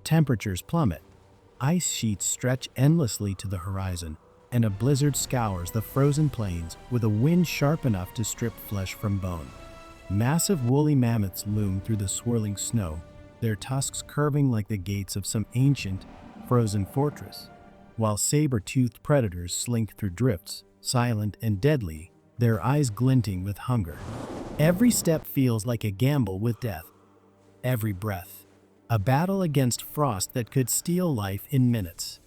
Temperatures plummet. Ice sheets stretch endlessly to the horizon, and a blizzard scours the frozen plains with a wind sharp enough to strip flesh from bone. Massive woolly mammoths loom through the swirling snow, their tusks curving like the gates of some ancient, frozen fortress, while saber-toothed predators slink through drifts, silent and deadly, their eyes glinting with hunger. Every step feels like a gamble with death. Every breath, a battle against frost that could steal life in minutes.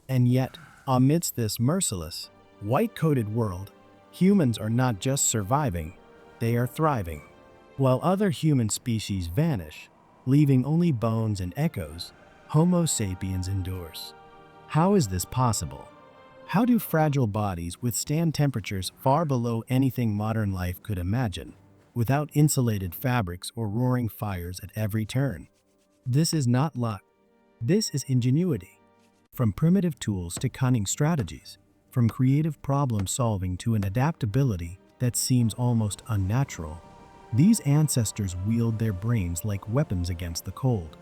And yet, amidst this merciless, white-coated world, humans are not just surviving, they are thriving. While other human species vanish, leaving only bones and echoes, Homo sapiens endures. How is this possible? How do fragile bodies withstand temperatures far below anything modern life could imagine, without insulated fabrics or roaring fires at every turn? This is not luck. This is ingenuity. From primitive tools to cunning strategies, from creative problem solving to an adaptability that seems almost unnatural, these ancestors wield their brains like weapons against the cold.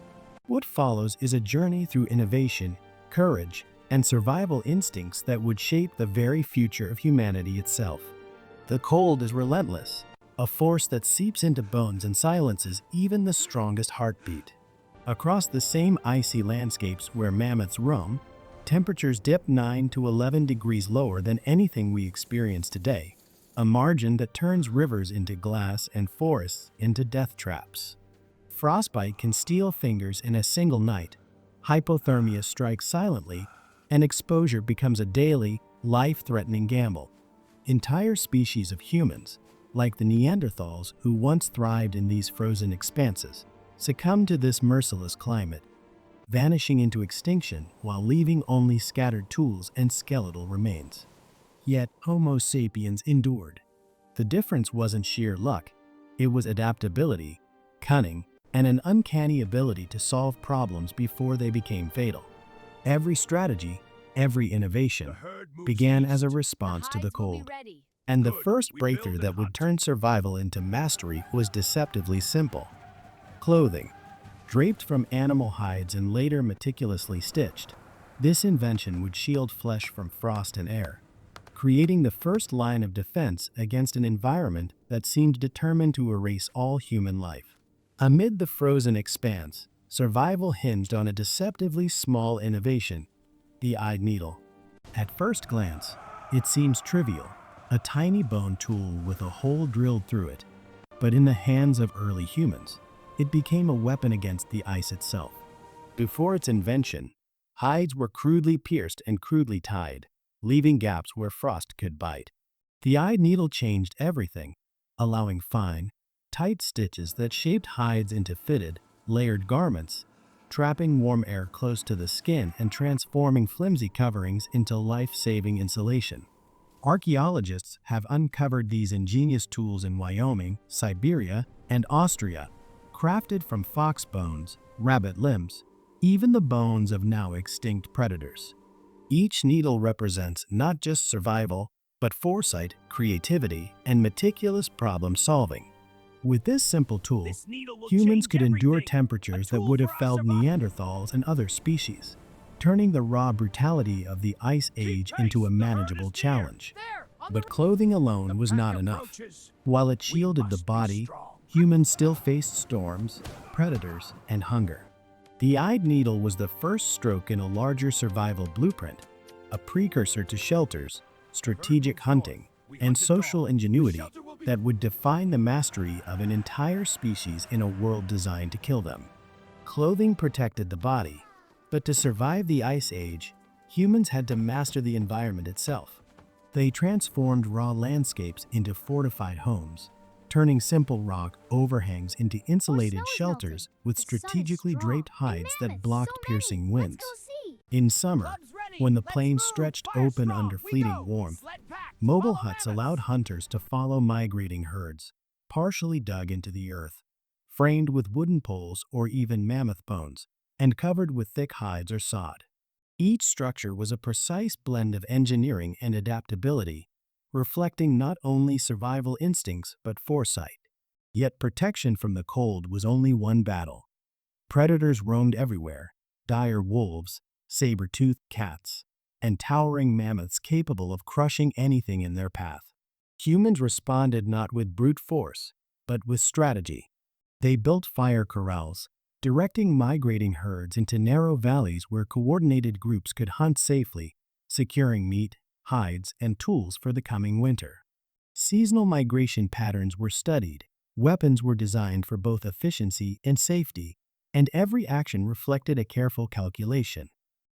What follows is a journey through innovation, courage, and survival instincts that would shape the very future of humanity itself. The cold is relentless, a force that seeps into bones and silences even the strongest heartbeat. Across the same icy landscapes where mammoths roam, temperatures dip 9 to 11 degrees lower than anything we experience today, a margin that turns rivers into glass and forests into death traps. Frostbite can steal fingers in a single night, hypothermia strikes silently, and exposure becomes a daily, life-threatening gamble. Entire species of humans, like the Neanderthals who once thrived in these frozen expanses, succumb to this merciless climate, vanishing into extinction while leaving only scattered tools and skeletal remains. Yet Homo sapiens endured. The difference wasn't sheer luck, it was adaptability, cunning, and an uncanny ability to solve problems before they became fatal. Every strategy, every innovation, began as a response to the cold. And the first breakthrough that would turn survival into mastery was deceptively simple. Clothing. Draped from animal hides and later meticulously stitched, this invention would shield flesh from frost and air, creating the first line of defense against an environment that seemed determined to erase all human life. Amid the frozen expanse, survival hinged on a deceptively small innovation, the eyed needle. At first glance, it seems trivial, a tiny bone tool with a hole drilled through it. But in the hands of early humans, it became a weapon against the ice itself. Before its invention, hides were crudely pierced and crudely tied, leaving gaps where frost could bite. The eyed needle changed everything, allowing fine, tight stitches that shaped hides into fitted, layered garments, trapping warm air close to the skin and transforming flimsy coverings into life-saving insulation. Archaeologists have uncovered these ingenious tools in Wyoming, Siberia, and Austria, crafted from fox bones, rabbit limbs, even the bones of now extinct predators. Each needle represents not just survival, but foresight, creativity, and meticulous problem-solving. With this simple tool, humans could endure temperatures that would have felled Neanderthals and other species, turning the raw brutality of the Ice Age into a manageable challenge. But clothing alone was not enough. While it shielded the body, humans still faced storms, predators, and hunger. The eyed needle was the first stroke in a larger survival blueprint, a precursor to shelters, strategic hunting, and social ingenuity that would define the mastery of an entire species in a world designed to kill them. Clothing protected the body, but to survive the Ice Age, humans had to master the environment itself. They transformed raw landscapes into fortified homes, turning simple rock overhangs into insulated shelters with strategically draped hides that blocked piercing winds. In summer, when the plains stretched open under fleeting warmth, mobile huts allowed hunters to follow migrating herds, partially dug into the earth, framed with wooden poles or even mammoth bones, and covered with thick hides or sod. Each structure was a precise blend of engineering and adaptability, reflecting not only survival instincts but foresight. Yet protection from the cold was only one battle. Predators roamed everywhere, dire wolves, saber-toothed cats, and towering mammoths capable of crushing anything in their path. Humans responded not with brute force, but with strategy. They built fire corrals, directing migrating herds into narrow valleys where coordinated groups could hunt safely, securing meat, hides, and tools for the coming winter. Seasonal migration patterns were studied, weapons were designed for both efficiency and safety, and every action reflected a careful calculation.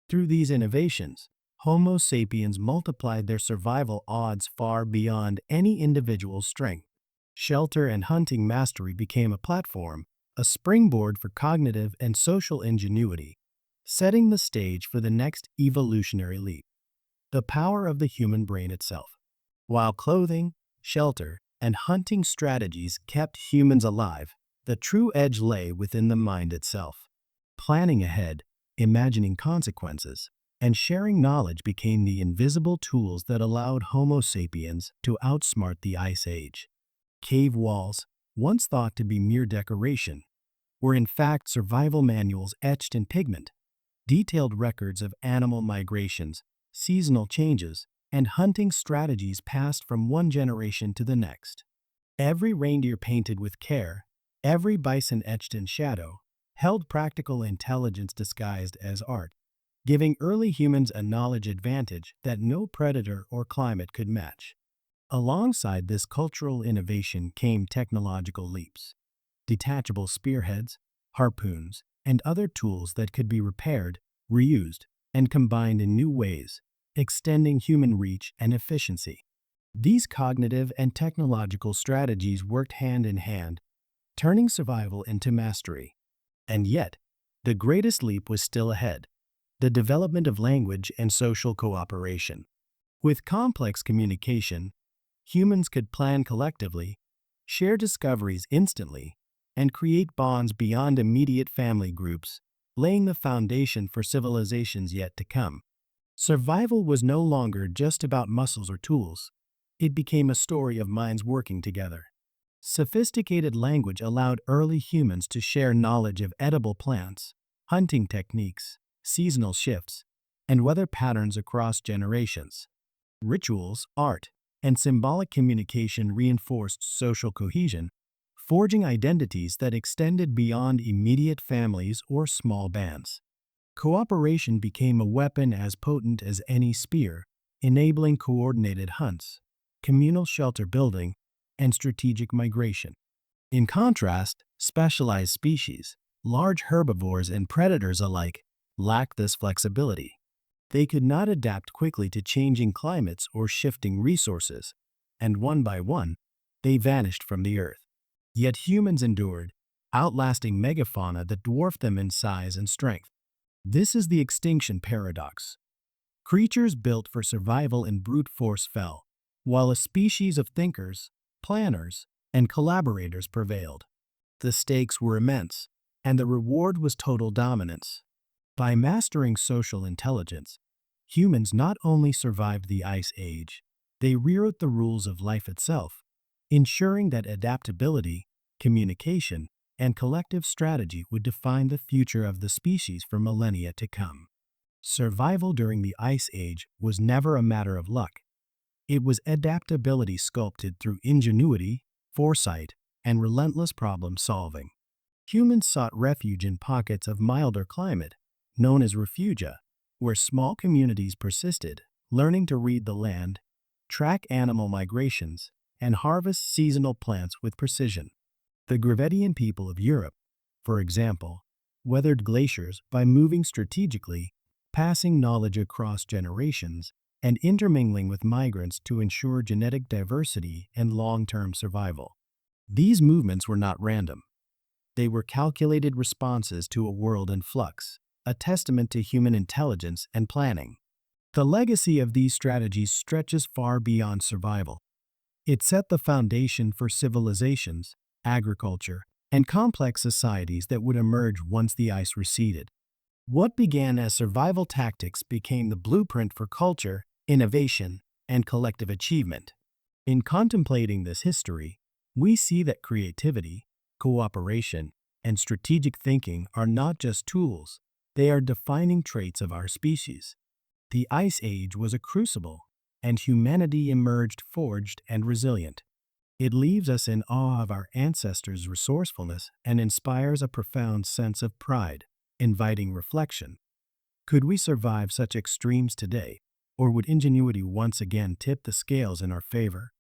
Through these innovations, Homo sapiens multiplied their survival odds far beyond any individual's strength. Shelter and hunting mastery became a platform, a springboard for cognitive and social ingenuity, setting the stage for the next evolutionary leap. The power of the human brain itself. While clothing, shelter, and hunting strategies kept humans alive, the true edge lay within the mind itself. Planning ahead, imagining consequences, and sharing knowledge became the invisible tools that allowed Homo sapiens to outsmart the Ice Age. Cave walls, once thought to be mere decoration, were in fact survival manuals etched in pigment, detailed records of animal migrations, seasonal changes, and hunting strategies passed from one generation to the next. Every reindeer painted with care, every bison etched in shadow, held practical intelligence disguised as art, giving early humans a knowledge advantage that no predator or climate could match. Alongside this cultural innovation came technological leaps. Detachable spearheads, harpoons, and other tools that could be repaired, reused, and combined in new ways, extending human reach and efficiency. These cognitive and technological strategies worked hand in hand, turning survival into mastery. And yet, the greatest leap was still ahead: the development of language and social cooperation. With complex communication, humans could plan collectively, share discoveries instantly, and create bonds beyond immediate family groups, laying the foundation for civilizations yet to come. Survival was no longer just about muscles or tools. It became a story of minds working together. Sophisticated language allowed early humans to share knowledge of edible plants, hunting techniques, seasonal shifts, and weather patterns across generations. Rituals, art, and symbolic communication reinforced social cohesion, forging identities that extended beyond immediate families or small bands. Cooperation became a weapon as potent as any spear, enabling coordinated hunts, communal shelter building, and strategic migration. In contrast, specialized species, large herbivores and predators alike, lacked this flexibility. They could not adapt quickly to changing climates or shifting resources, and one by one, they vanished from the earth. Yet humans endured, outlasting megafauna that dwarfed them in size and strength. This is the extinction paradox. Creatures built for survival in brute force fell, while a species of thinkers, planners, and collaborators prevailed. The stakes were immense, and the reward was total dominance. By mastering social intelligence, humans not only survived the Ice Age, they rewrote the rules of life itself, ensuring that adaptability, communication, and collective strategy would define the future of the species for millennia to come. Survival during the Ice Age was never a matter of luck. It was adaptability sculpted through ingenuity, foresight, and relentless problem solving. Humans sought refuge in pockets of milder climate, known as refugia, where small communities persisted, learning to read the land, track animal migrations, and harvest seasonal plants with precision. The Gravettian people of Europe, for example, weathered glaciers by moving strategically, passing knowledge across generations, and intermingling with migrants to ensure genetic diversity and long-term survival. These movements were not random. They were calculated responses to a world in flux, a testament to human intelligence and planning. The legacy of these strategies stretches far beyond survival. It set the foundation for civilizations, agriculture, and complex societies that would emerge once the ice receded. What began as survival tactics became the blueprint for culture, innovation, and collective achievement. In contemplating this history, we see that creativity, cooperation, and strategic thinking are not just tools, They are defining traits of our species. The Ice Age was a crucible, and humanity emerged forged and resilient. It leaves us in awe of our ancestors' resourcefulness and inspires a profound sense of pride, inviting reflection. Could we survive such extremes today, or would ingenuity once again tip the scales in our favor?